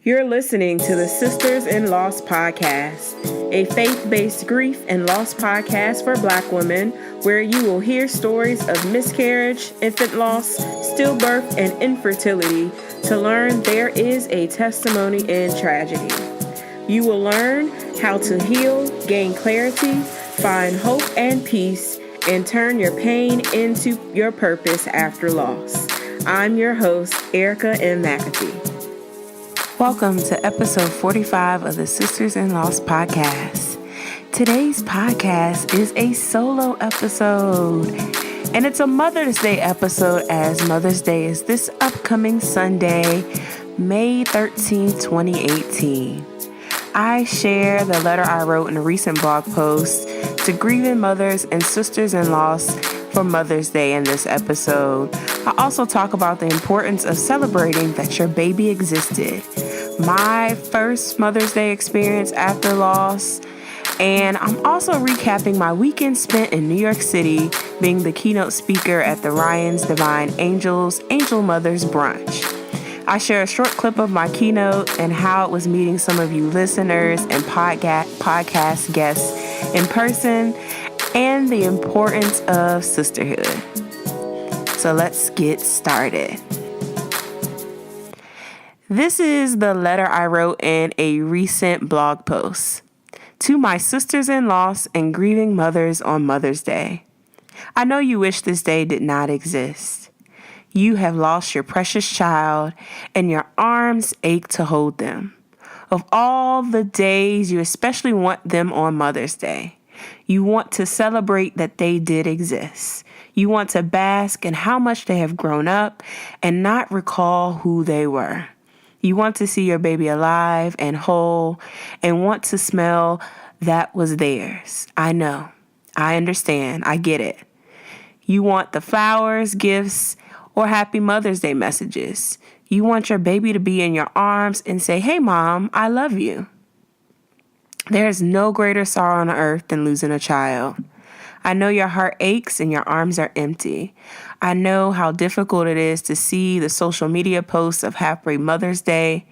You're listening to the Sisters in Loss podcast, a faith-based grief and loss podcast for Black women, where you will hear stories of miscarriage, infant loss, stillbirth, and infertility to learn there is a testimony in tragedy. You will learn how to heal, gain clarity, find hope and peace, and turn your pain into your purpose after loss. I'm your host, Erica M. McAfee. Welcome to episode 45 of the Sisters in Loss podcast. Today's podcast is a solo episode, and it's a Mother's Day episode, as Mother's Day is this upcoming Sunday, May 13, 2018. I share the letter I wrote in a recent blog post to Grieving Mothers and Sisters in Loss for Mother's Day in this episode. I also talk about the importance of celebrating that your baby existed, my first Mother's Day experience after loss, and I'm also recapping my weekend spent in New York City being the keynote speaker at the Ryan's Divine Angels Angel Mothers Brunch. I share a short clip of my keynote and how it was meeting some of you listeners and podcast guests in person, and the importance of sisterhood. So let's get started. This is the letter I wrote in a recent blog post to my sisters in loss and grieving mothers on Mother's Day. I know you wish this day did not exist. You have lost your precious child, and your arms ache to hold them. Of all the days, you especially want them on Mother's Day. You want to celebrate that they did exist. You want to bask in how much they have grown up and not recall who they were. You want to see your baby alive and whole and want to smell that was theirs. I know. I understand. I get it. You want the flowers, gifts, or happy Mother's Day messages. You want your baby to be in your arms and say, "Hey, Mom, I love you." There is no greater sorrow on earth than losing a child. I know your heart aches and your arms are empty. I know how difficult it is to see the social media posts of Happy Mother's Day.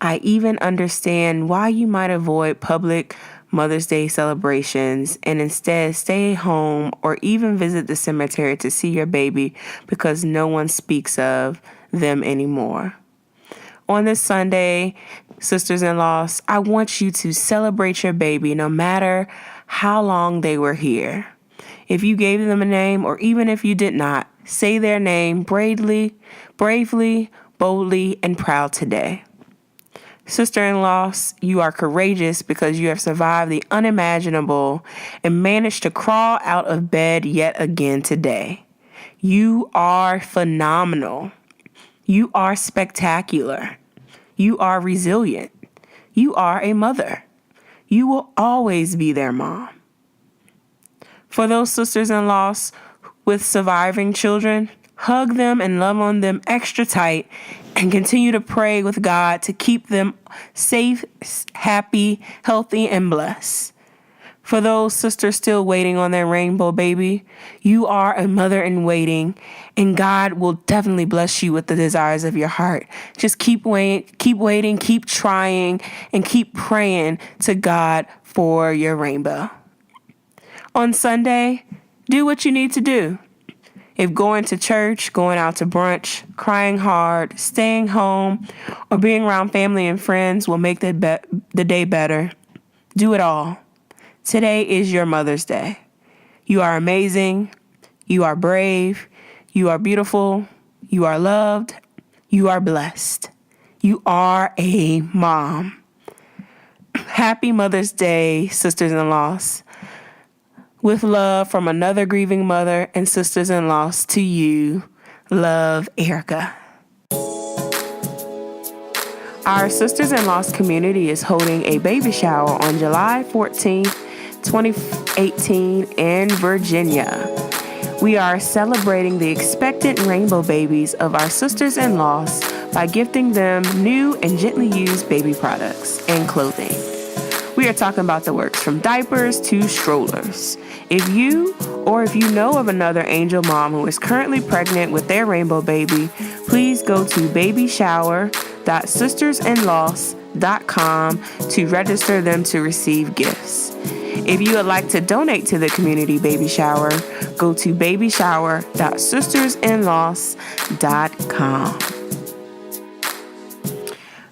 I even understand why you might avoid public Mother's Day celebrations and instead stay home or even visit the cemetery to see your baby because no one speaks of them anymore. On this Sunday, Sisters in Loss, I want you to celebrate your baby no matter how long they were here. If you gave them a name, or even if you did not, say their name bravely, boldly, and proud today. Sister in Loss, you are courageous because you have survived the unimaginable and managed to crawl out of bed yet again today. You are phenomenal. You are spectacular. You are resilient. You are a mother. You will always be their mom. For those sisters in loss with surviving children, hug them and love on them extra tight and continue to pray with God to keep them safe, happy, healthy, and blessed. For those sisters still waiting on their rainbow baby, you are a mother in waiting, and God will definitely bless you with the desires of your heart. Just keep waiting, keep trying, and keep praying to God for your rainbow. On Sunday, do what you need to do. If going to church, going out to brunch, crying hard, staying home, or being around family and friends will make the day better, do it all. Today is your Mother's Day. You are amazing. You are brave. You are beautiful. You are loved. You are blessed. You are a mom. Happy Mother's Day, Sisters in Loss. With love from another grieving mother and sisters in loss to you, love, Erica. Our Sisters in Loss community is holding a baby shower on July 14th, 2018 in Virginia. We are celebrating the expectant rainbow babies of our sisters in loss by gifting them new and gently used baby products and clothing. We are talking about the works from diapers to strollers. If you know of another angel mom who is currently pregnant with their rainbow baby, please go to babyshower.com www.sistersinloss.com to register them to receive gifts. If you would like to donate to the community baby shower, go to babyshower.sistersinloss.com.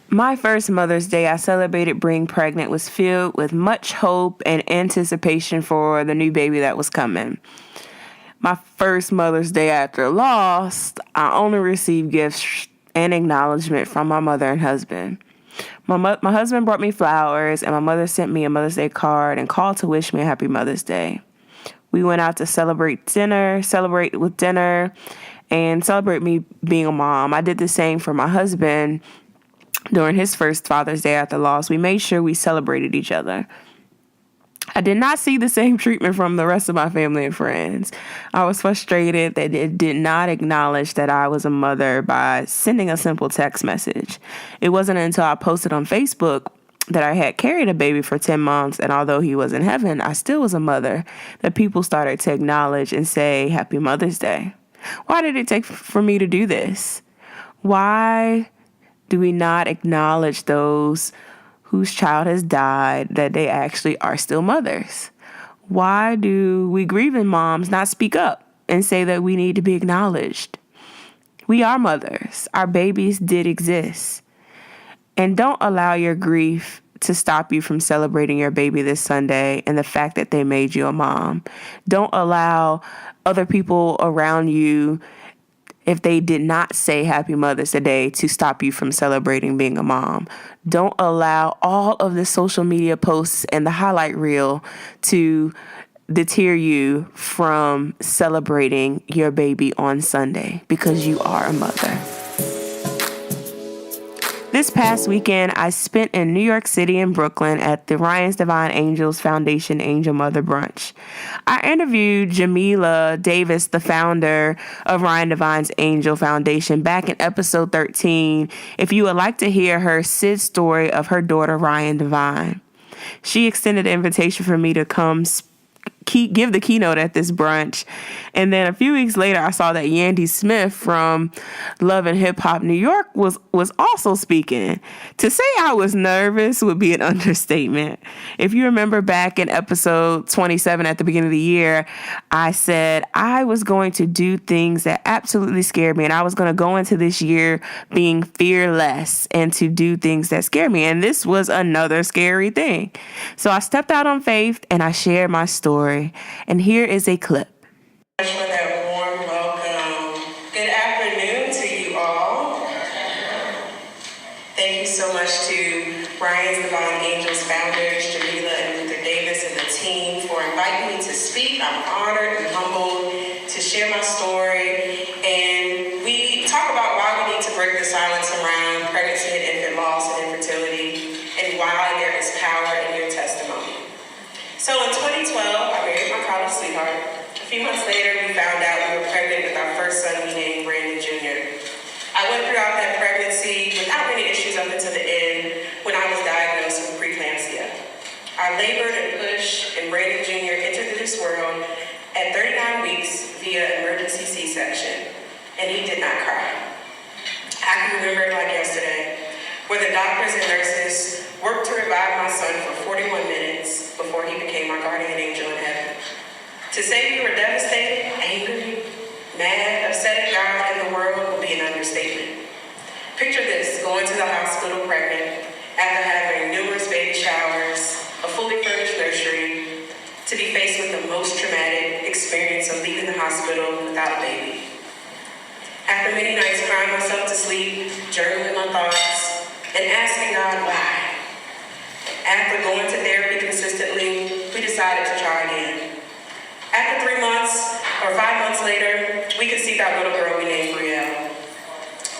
My first Mother's Day I celebrated being pregnant was filled with much hope and anticipation for the new baby that was coming. My first Mother's Day after loss, I only received gifts and acknowledgement from my mother and husband. My husband brought me flowers, and my mother sent me a Mother's Day card and called to wish me a happy Mother's Day. We went out to celebrate with dinner, and celebrate me being a mom. I did the same for my husband during his first Father's Day after loss. We made sure we celebrated each other. I did not see the same treatment from the rest of my family and friends. I was frustrated that it did not acknowledge that I was a mother by sending a simple text message. It wasn't until I posted on Facebook that I had carried a baby for 10 months, and although he was in heaven, I still was a mother, that people started to acknowledge and say, Happy Mother's Day. Why did it take for me to do this? Why do we not acknowledge those whose child has died, that they actually are still mothers? Why do we grieving moms not speak up and say that we need to be acknowledged? We are mothers. Our babies did exist. And don't allow your grief to stop you from celebrating your baby this Sunday and the fact that they made you a mom. Don't allow other people around you, if they did not say Happy Mother's Day, to stop you from celebrating being a mom. Don't allow all of the social media posts and the highlight reel to deter you from celebrating your baby on Sunday, because you are a mother. This past weekend, I spent in New York City and Brooklyn at the Ryan's Divine Angels Foundation Angel Mother Brunch. I interviewed Jamila Davis, the founder of Ryan Divine's Angel Foundation, back in episode 13, if you would like to hear her Sid story of her daughter, Ryan Divine. She extended an invitation for me to come give the keynote at this brunch. And then a few weeks later, I saw that Yandy Smith from Love and Hip Hop New York was also speaking. To say I was nervous would be an understatement. If you remember back in episode 27 at the beginning of the year, I said I was going to do things that absolutely scared me, and I was going to go into this year being fearless and to do things that scare me. And this was another scary thing. So I stepped out on faith and I shared my story. And here is a clip. For that warm welcome. Good afternoon to you all. Thank you so much to Ryan's Divine Angels founders, Jamila and Luther Davis, and the team for inviting me to speak. I'm honored and humbled to share my story. And we talk about why we need to break the silence around pregnancy and infant loss and infertility, and why there is power in your testimony. So in 2012, I married my college sweetheart. A few months later, we found out we were pregnant with our first son we named Brandon Jr. I went throughout that pregnancy without many issues up until the end when I was diagnosed with preeclampsia. I labored and pushed, and Brandon Jr. entered this world at 39 weeks via emergency C-section, and he did not cry. I can remember it like yesterday, where the doctors and nurses worked to revive my son for 41 minutes before he became my guardian angel in heaven. To say we were devastated, angry, mad, upset at God and the world would be an understatement. Picture this, going to the hospital pregnant after having numerous baby showers, a fully furnished nursery, to be faced with the most traumatic experience of leaving the hospital without a baby. After many nights crying myself to sleep, journaling my thoughts, and asking God why. After going to therapy consistently, we decided to try again. After 3 months, or 5 months later, we conceived our little girl we named Brielle.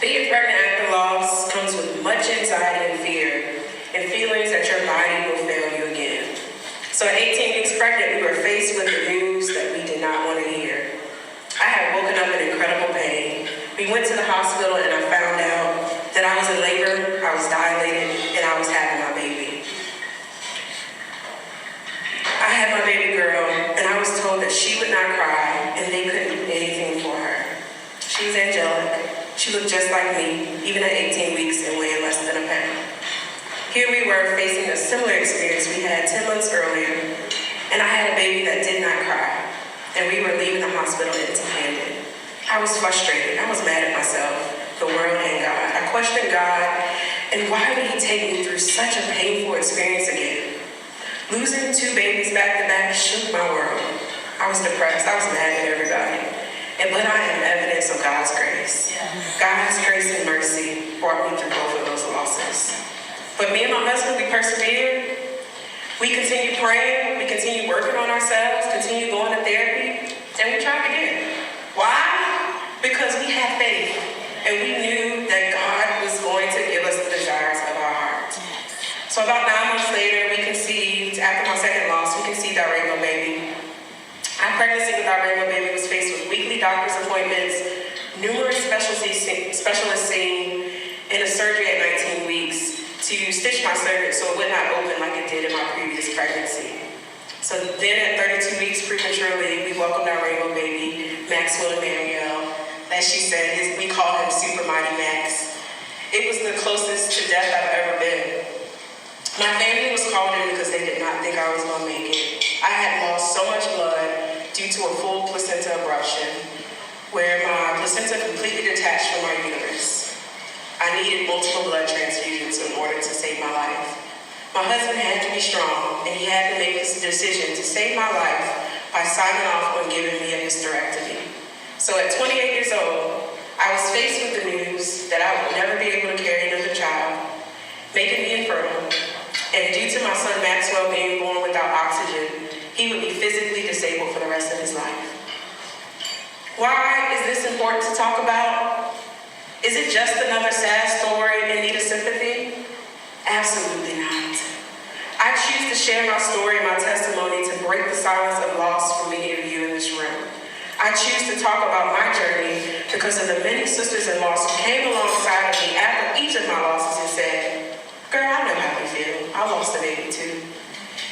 Being pregnant after loss comes with much anxiety and fear, and feelings that your body will fail you again. So at 18 weeks pregnant, we were faced with the news that we did not want to hear. I had woken up in incredible pain. We went to the hospital and I found out that I was in labor, I was dilated, and I was having my baby. I had my baby girl, and I was told that she would not cry, and they couldn't do anything for her. She was angelic. She looked just like me, even at 18 weeks and weighing less than a pound. Here we were facing a similar experience we had 10 months earlier, and I had a baby that did not cry, and we were leaving the hospital empty-handed. I was frustrated. I was mad at myself, the world, and God. I questioned God, and why would he take me through such a painful experience again? Losing 2 babies back to back shook my world. I was depressed. I was mad at everybody. But I am evidence of God's grace. God's grace and mercy brought me through both of those losses. But me and my husband, we persevered. We continued praying. We continued working on ourselves, continued going to therapy, and we tried again. Why? Because we had faith, and we knew that God was going to give us the desires of our hearts. So about 9 months later, we conceived, after my second loss, we conceived our rainbow baby. Our pregnancy with our rainbow baby was faced with weekly doctor's appointments, numerous specialists seen, and a surgery at 19 weeks to stitch my cervix so it would not open like it did in my previous pregnancy. So then at 32 weeks prematurely, we welcomed our rainbow baby, Maxwell Emmanuel. As she said, we call him Super Mighty Max. It was the closest to death I've ever been. My family was called in because they did not think I was going to make it. I had lost so much blood due to a full placenta abruption, where my placenta completely detached from my uterus. I needed multiple blood transfusions in order to save my life. My husband had to be strong, and he had to make this decision to save my life by signing off on giving me a hysterectomy. So at 28 years old, I was faced with the news that I would never be able to carry another child, making me infertile, and due to my son Maxwell being born without oxygen, he would be physically disabled for the rest of his life. Why is this important to talk about? Is it just another sad story in need of sympathy? Absolutely not. I choose to share my story and my testimony to break the silence of loss for many of you in this room. I choose to talk about my journey because of the many sisters-in-law who came alongside of me after each of my losses and said, "Girl, I know how you feel. I lost a baby too."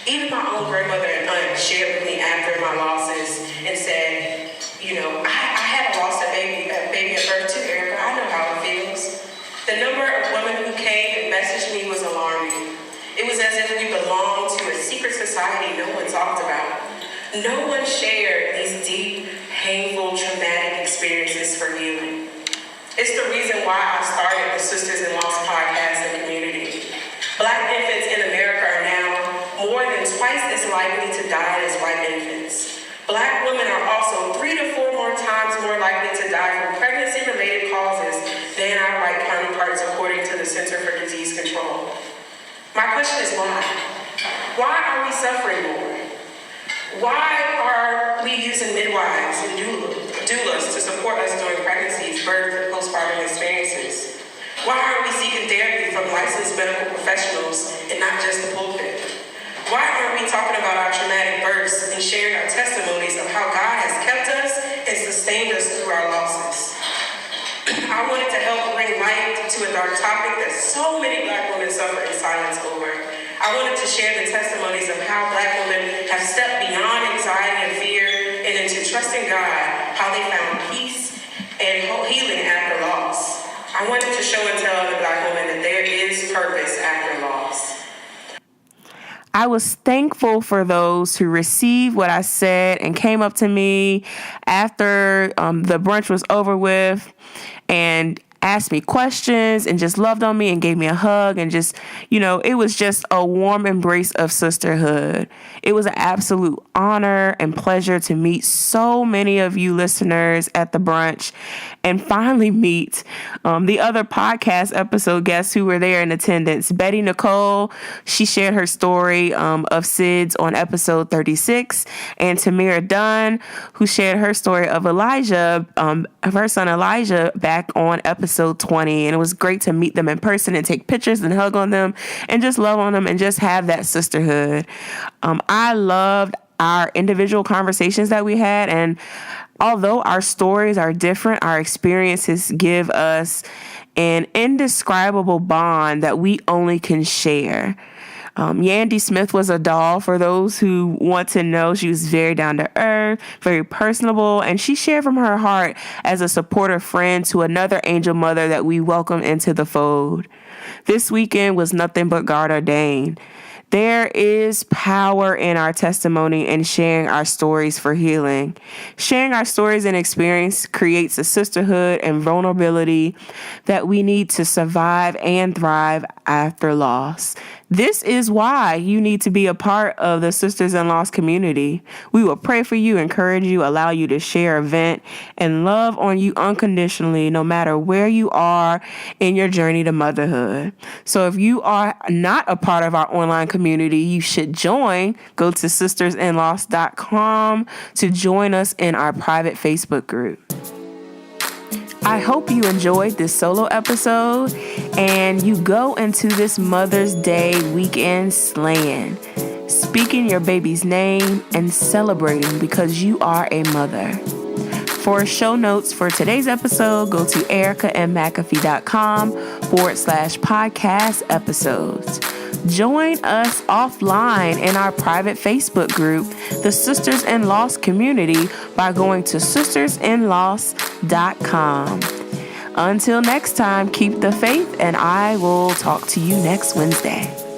Even my own grandmother and aunt shared with me after my losses and said, I had lost a baby at birth too, Erica. I know how it feels. The number of women who came and messaged me was alarming. It was as if we belonged to a secret society no one talked about. No one shared these deep, painful, traumatic experiences for healing. It's the reason why I started the Sisters in Loss podcast and community. Black infants in America are now more than twice as likely to die as white infants. Black women are also 3 to 4 more times more likely to die from pregnancy-related causes than our white counterparts, according to the Center for Disease Control. My question is why? Why are we suffering more? Why are we using midwives and doulas to support us during pregnancies, birth, and postpartum experiences? Why are we seeking therapy from licensed medical professionals and not just the pulpit? Why aren't we talking about our traumatic births and sharing our testimonies of how God has kept us and sustained us through our losses? I wanted to help bring light to a dark topic that so many Black women suffer in silence over. I wanted to share the testimonies of how Black women have stepped beyond anxiety and fear and into trusting God, how they found peace and healing after loss. I wanted to show and tell other Black women that there is purpose after loss. I was thankful for those who received what I said and came up to me after the brunch was over with and asked me questions and just loved on me and gave me a hug and just, it was just a warm embrace of sisterhood. It was an absolute honor and pleasure to meet so many of you listeners at the brunch and finally meet the other podcast episode guests who were there in attendance. Betty Nicole, she shared her story of SIDS on episode 36, and Tamira Dunn, who shared her story of Elijah, of her son Elijah, back on episode 20. And it was great to meet them in person and take pictures and hug on them and just love on them and just have that sisterhood. I loved our individual conversations that we had, and although our stories are different, our experiences give us an indescribable bond that we only can share. Yandy Smith was a doll for those who want to know. She was very down to earth, very personable, and she shared from her heart as a supportive friend to another angel mother that we welcome into the fold. This weekend was nothing but God ordained. There is power in our testimony and sharing our stories for healing. Sharing our stories and experience creates a sisterhood and vulnerability that we need to survive and thrive after loss. This is why you need to be a part of the Sisters in Loss community. We will pray for you, encourage you, allow you to share, vent, and love on you unconditionally, no matter where you are in your journey to motherhood. So if you are not a part of our online community, you should join. Go to sistersinloss.com to join us in our private Facebook group. I hope you enjoyed this solo episode and you go into this Mother's Day weekend slaying, speaking your baby's name and celebrating because you are a mother. For show notes for today's episode, go to ericamcafee.com/podcast episodes. Join us offline in our private Facebook group, the Sisters in Loss community, by going to sistersinloss.com. Until next time, keep the faith, and I will talk to you next Wednesday.